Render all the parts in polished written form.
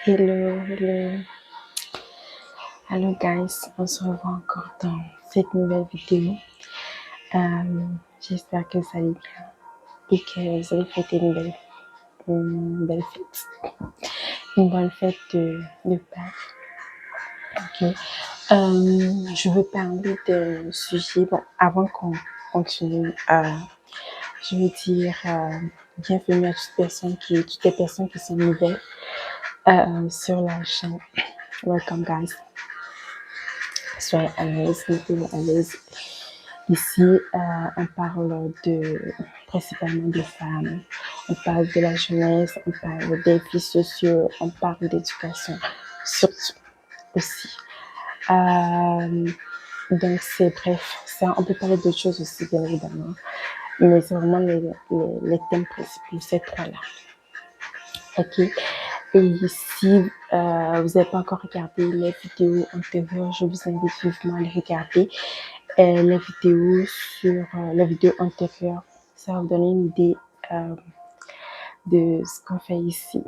Hello, hello, hello guys, on se revoit encore dans cette nouvelle vidéo. J'espère que vous allez bien et que vous allez fêter une belle fête, une bonne fête de Pâques. Ok. Je veux parler d'un sujet. Bon, avant qu'on continue, je veux dire bienvenue à toutes les personnes qui sont nouvelles sur la chaîne. Welcome guys. Soyez à l'aise, mettez-vous à l'aise. Ici, on parle principalement des femmes, on parle de la jeunesse, on parle des vies sociaux, on parle d'éducation, surtout aussi. Donc, c'est bref, ça, on peut parler d'autres choses aussi, bien évidemment, mais c'est vraiment les thèmes principaux, ces trois-là. Ok. Et si vous n'avez pas encore regardé les vidéos antérieures, je vous invite vivement à les regarder. Les vidéos sur la vidéo antérieure, ça va vous donner une idée de ce qu'on fait ici.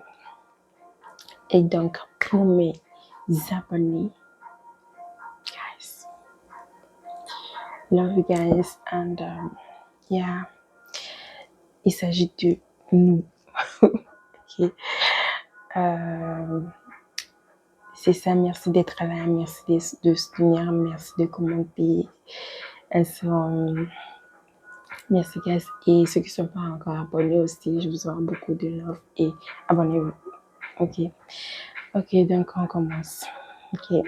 Et donc, pour mes abonnés, guys, love you guys, and yeah, il s'agit de nous. Okay. C'est ça, merci d'être là, merci de soutenir, merci de commenter. Merci guys. Et ceux qui ne sont pas encore abonnés aussi, je vous envoie beaucoup de love et abonnez-vous. Ok. Ok, donc on commence. Ok.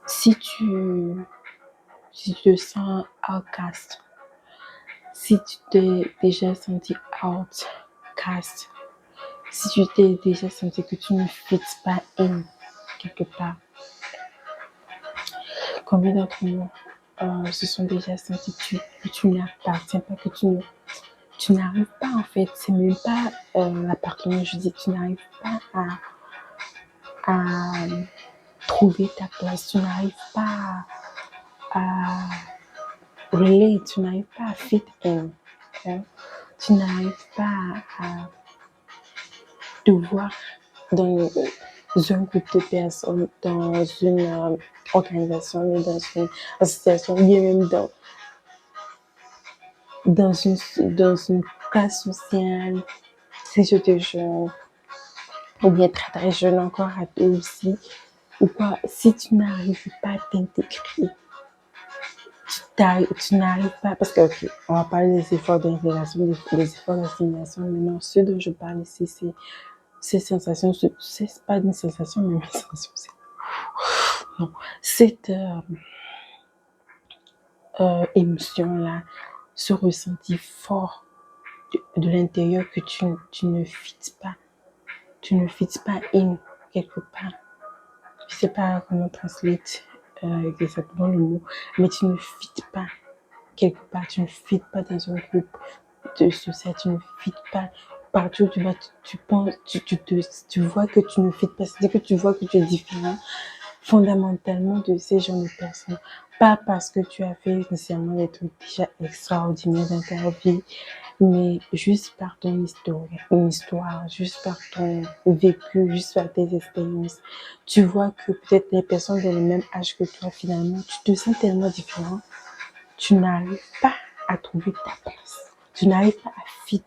Si tu te sens outcast, si tu t'es déjà senti outcast, si tu t'es déjà senti que tu ne fits pas in quelque part, combien d'entre nous se sont déjà sentis que tu n'appartiens pas, que tu n'arrives pas en fait, c'est même pas l'appartenance, je dis tu n'arrives pas à trouver ta place, tu n'arrives pas à relate, tu n'arrives pas à fit in, tu n'arrives pas à te voir dans un groupe de personnes, dans une organisation, dans une association, bien même dans une classe sociale, si je te jeune, ou bien très très jeune encore à toi aussi, ou quoi, si tu n'arrives pas à t'intégrer, tu n'arrives pas, parce que, ok, on va parler des efforts d'intégration, des efforts d'assimilation, mais non, ce dont je parle ici, c'est ces sensations, c'est pas une sensation, mais une sensation, non, cette émotion-là, ce ressenti fort de l'intérieur que tu ne fites pas, in quelque part. Je sais pas comment translate exactement le mot, mais tu ne fites pas quelque part, tu ne fites pas dans un groupe de social, tu ne fites pas partout où tu vas, tu penses, tu vois que tu ne fites pas, c'est-à-dire que tu vois que tu es différent fondamentalement de ces genres de personnes. Pas parce que tu as fait nécessairement des trucs déjà extraordinaires dans ta vie, mais juste par ton histoire, juste par ton vécu, juste par tes expériences. Tu vois que peut-être les personnes ont le même âge que toi, finalement, tu te sens tellement différent, tu n'arrives pas à trouver ta place. Tu n'arrives pas à fit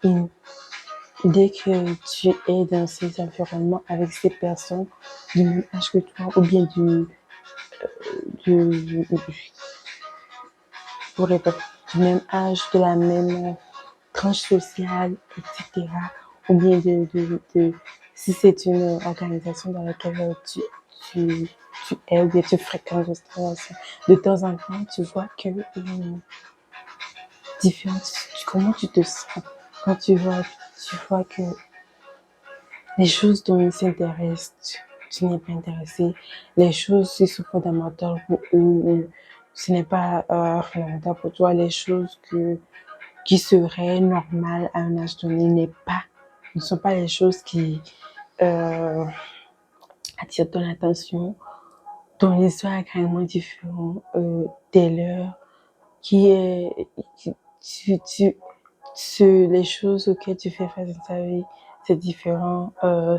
in. Dès que tu es dans ces environnements avec ces personnes du même âge que toi, ou bien du même âge, de la même tranche sociale, etc. Ou bien si c'est une organisation dans laquelle tu es ou bien tu fréquentes de temps en temps, tu vois que comment tu te sens quand tu vois que les choses dont ils s'intéressent, tu n'es pas intéressé, les choses qui sont fondamentales pour eux, ce n'est pas fondamental pour toi, les choses qui seraient normales à un âge donné ne sont pas les choses qui attirent ton attention. Ton histoire est carrément différente des leurs, tu les choses auxquelles tu fais face dans ta vie, c'est différent de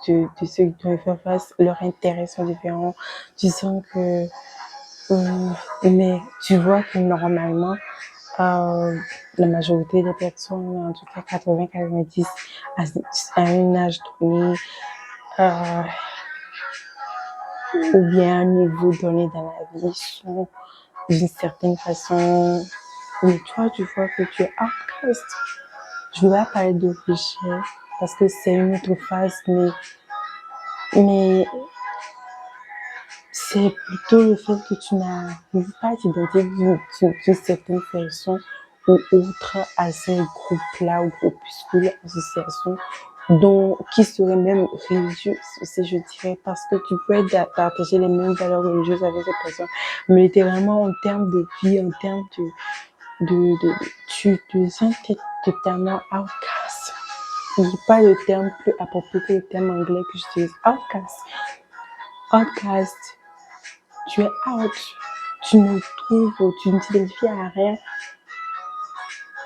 ceux qui doivent faire face. Leurs intérêts sont différents. Tu sens que... mais tu vois que normalement, la majorité des personnes, en tout cas 80-90, à un âge donné, ou bien à un niveau donné dans la vie, sont d'une certaine façon. Mais toi, tu vois que tu es outcast. Je ne vais pas parler de rejet parce que c'est une autre phase, mais c'est plutôt le fait que tu n'arrives pas à t'identifier d'une certaine façon ou autre à ces groupes-là ou groupuscules, associations, qui seraient même religieuses aussi, je dirais, parce que tu peux partager les mêmes valeurs religieuses avec ces personnes, mais littéralement en termes de vie, en termes tu te sens totalement outcast. Il n'y a pas de terme plus approprié que le terme anglais que j'utilise. Outcast. Outcast. Tu es out. Tu ne t'identifies à rien.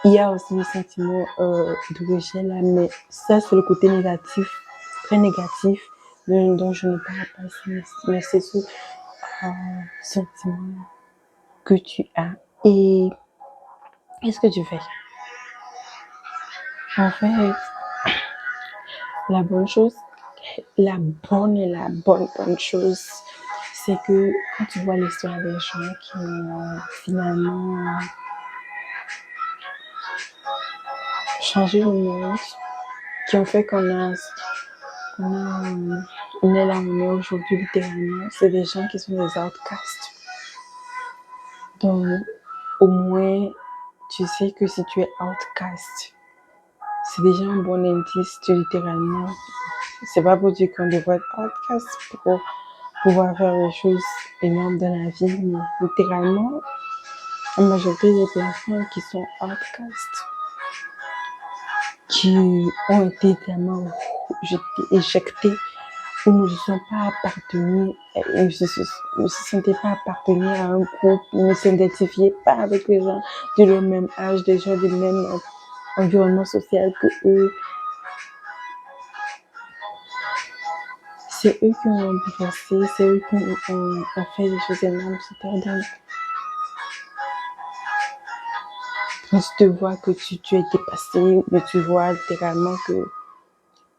Il y a aussi le sentiment de rejet là, mais ça c'est le côté négatif, très négatif, dont je ne parle pas ici, mais c'est ce sentiment que tu as. Et qu'est-ce que tu fais? En fait, la bonne chose, la bonne chose, c'est que quand tu vois l'histoire des gens qui ont finalement changé le monde, qui ont fait qu'on est là où on est aujourd'hui littéralement, c'est des gens qui sont des outcasts. Donc, au moins, tu sais que si tu es outcast, c'est déjà un bon indice, littéralement. C'est pas pour dire qu'on devrait être outcast pour pouvoir faire des choses énormes dans la vie, mais littéralement, la majorité des personnes qui sont outcasts, qui ont été tellement éjectées ou ne sont pas appartenus, ne se sentaient pas appartenir à un groupe, ne s'identifiaient pas avec les gens de leur même âge, des gens du même environnement social que eux. C'est eux qui ont bouleversé, c'est eux qui ont fait des choses énormes sur Terre. Quand tu te vois que tu es dépassé, mais tu vois littéralement que,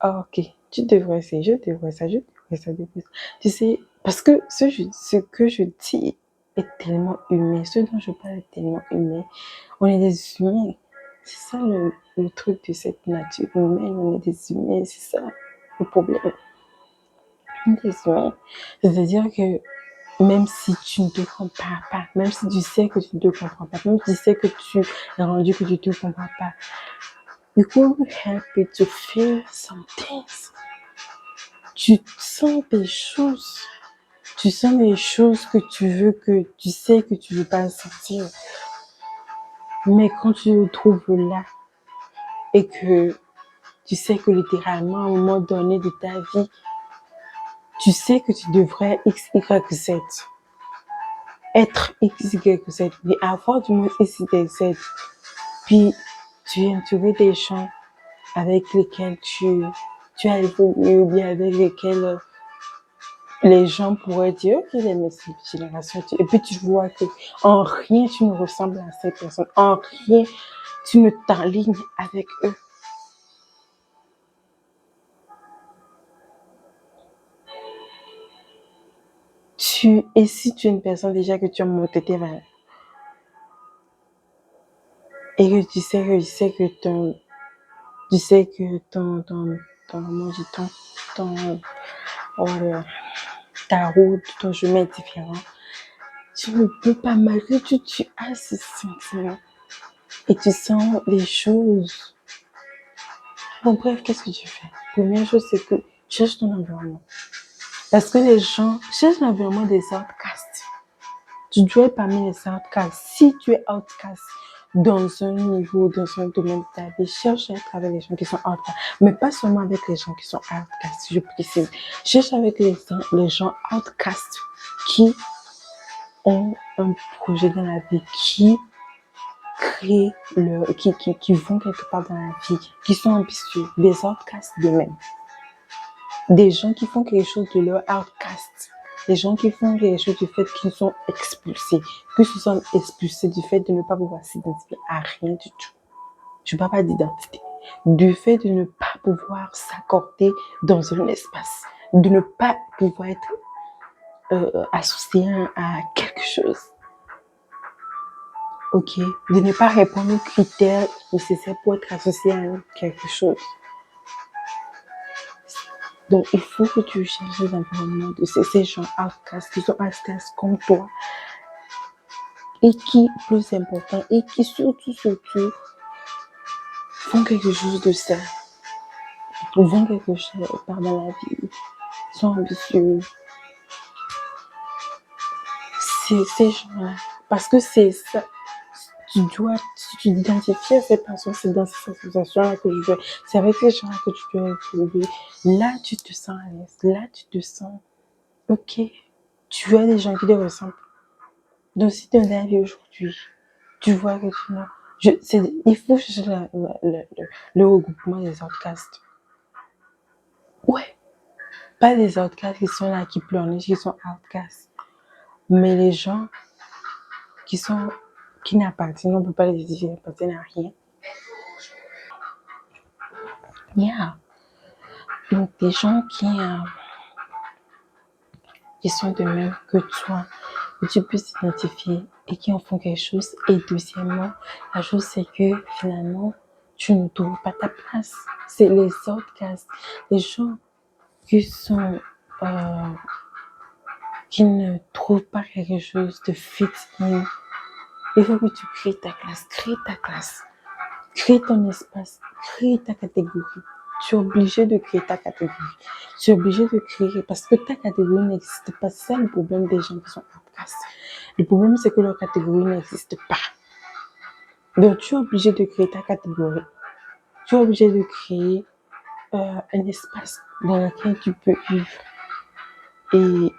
ok, tu devrais essayer, je devrais ça de plus. Tu sais, parce que ce que je dis est tellement humain, ce dont je parle est tellement humain. On est des humains. C'est ça le truc de cette nature humaine, on est des humains, c'est ça le problème. On est des humains. C'est-à-dire que même si tu ne te compares pas, même si tu sais que tu ne te comprends pas, même si tu sais que tu es rendu que tu ne te comprends pas, you couldn't help it to feel some things. Tu sens des choses. Tu sens des choses que tu sais que tu veux pas sentir. Mais quand tu le trouves là, et que tu sais que littéralement, à un moment donné de ta vie, tu sais que tu devrais X, Y, Z. Être X, Y, Z. Mais avoir du moins X, Y, Z. Puis, tu es entouré des gens avec lesquels tu as évolué ou bien avec lesquels les gens pourraient dire qu'il est de cette génération. Et puis tu vois que en rien tu ne ressembles à ces personnes. En rien tu ne t'alignes avec eux. Et si tu es une personne déjà que tu as monté tes valeurs et que tu sais ta route, ton chemin est différent, tu ne peux pas, malgré tout, tu as ce sentiment et tu sens les choses. Bon, bref, qu'est-ce que tu fais? Première chose, c'est que tu cherches ton environnement. Parce que les gens cherchent l'environnement des outcasts. Tu dois être parmi les outcasts. Si tu es outcast dans un niveau, dans un domaine de ta vie, cherche à être avec les gens qui sont outcasts. Mais pas seulement avec les gens qui sont outcasts, je précise. Cherche avec les gens outcasts qui ont un projet dans la vie, qui qui vont quelque part dans la vie, qui sont ambitieux, des outcasts d'eux-mêmes. Des gens qui font quelque chose de leur outcast. Des gens qui font quelque chose du fait qu'ils sont expulsés. Que se sont expulsés du fait de ne pas pouvoir s'identifier à rien du tout. Je ne parle pas d'identité. Du fait de ne pas pouvoir s'accorder dans un espace. De ne pas pouvoir être associé à quelque chose. Ok, de ne pas répondre aux critères nécessaires pour être associé à quelque chose. Donc, il faut que tu cherches l'environnement de ces gens outcasts qui sont outcasts comme toi et qui, plus important, et qui surtout, font quelque chose de ça. Font quelque chose par dans la vie. Sont ambitieux. C'est ces gens-là. Parce que c'est ça. Tu t'identifies à ces personnes, c'est dans ces associations-là que tu dois, c'est avec ces gens-là que tu dois évoluer. Là, tu te sens à l'aise. Là, tu te sens, ok. Tu as des gens qui te ressemblent. Donc, si tu es dans la vie aujourd'hui, tu vois que tu n'as, il faut chercher le regroupement des outcasts. Ouais. Pas des outcasts qui sont là, qui pleurnichent, qui sont outcasts. Mais les gens qui n'appartiennent, on ne peut pas les dire, ils n'appartiennent à rien. Yeah. Donc, des gens qui sont de même que toi, que tu peux t'identifier et qui en font quelque chose. Et deuxièmement, la chose, c'est que finalement, tu ne trouves pas ta place. C'est les outcasts, les gens qui sont, qui ne trouvent pas quelque chose de fit in. Il faut que tu crées ta classe, crée ton espace, crée ta catégorie. Tu es obligé de créer ta catégorie. Tu es obligé de créer parce que ta catégorie n'existe pas. C'est ça le problème des gens qui sont outcasts. Le problème, c'est que leur catégorie n'existe pas. Donc, tu es obligé de créer ta catégorie. Tu es obligé de créer un espace dans lequel tu peux vivre et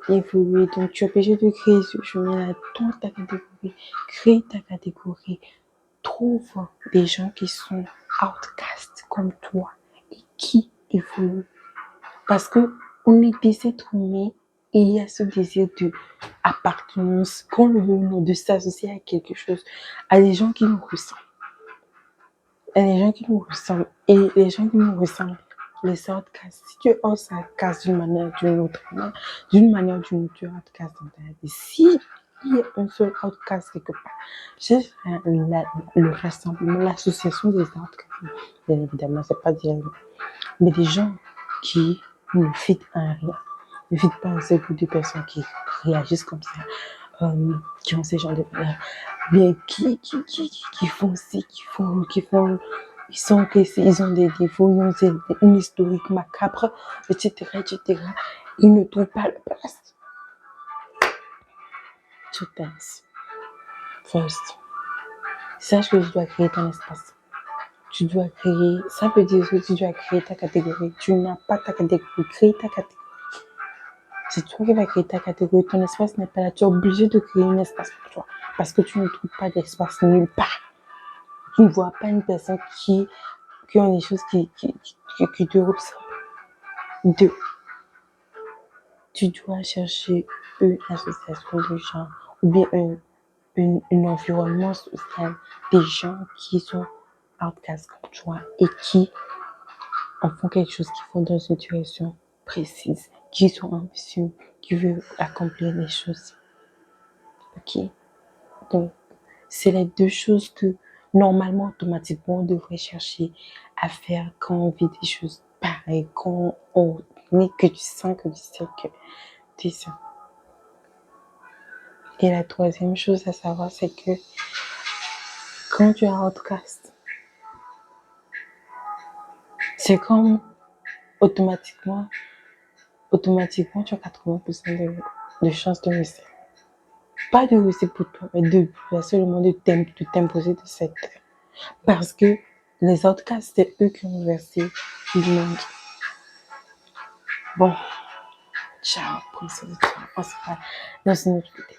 évoluer. Donc, tu es obligé de créer ce chemin-là dans ta catégorie. Crée ta catégorie. Trouve des gens qui sont outcasts comme toi et qui évoluent. Parce que on est des êtres humains et il y a ce désir de appartenance, qu'on le veut ou non, de s'associer à quelque chose, à des gens qui nous ressemblent. À des gens qui nous ressemblent. Et les gens qui nous ressemblent, les outcasts, si tu es outcast d'une manière ou d'une autre, tu es outcast dans ta vie. Si il y a un seul outcast quelque part, juste le rassemblement, l'association des outcasts, bien évidemment, c'est pas direct, mais des gens qui ne fit à rien, ne fit pas à ce groupe de personnes qui réagissent comme ça, qui ont ces genres de valeurs, bien qui font ci, ils sont cassés, ils ont des défauts, ils ont une historique macabre, etc. Ils ne trouvent pas leur place. Two things. First, sache que tu dois créer ton espace. Tu dois créer, ça veut dire que tu dois créer ta catégorie. Tu n'as pas ta catégorie, crée ta catégorie. C'est toi qui vas créer ta catégorie, ton espace n'est pas là. Tu es obligé de créer un espace pour toi parce que tu ne trouves pas d'espace nulle part. Tu ne vois pas une personne qui ont des choses qui te ressemblent. Deux, tu dois chercher une association de gens ou bien un environnement social des gens qui sont outcasts comme toi et qui en font quelque chose, qui font dans une direction précise, qui sont ambitieux, qui veulent accomplir des choses. Ok? Donc, c'est les deux choses que normalement, automatiquement, on devrait chercher à faire quand on vit des choses pareilles, quand on est que tu sens que tu sais que tu es ça. Et la troisième chose à savoir, c'est que quand tu es outcast, c'est comme automatiquement, tu as 80% de chances de réussir. Pas de réussir pour toi, mais de seulement de t'imposer de cette terre. Parce que les outcasts, c'est eux qui ont versé le monde. Bon, ciao, prends soin de toi. On se parle dans une autre vidéo.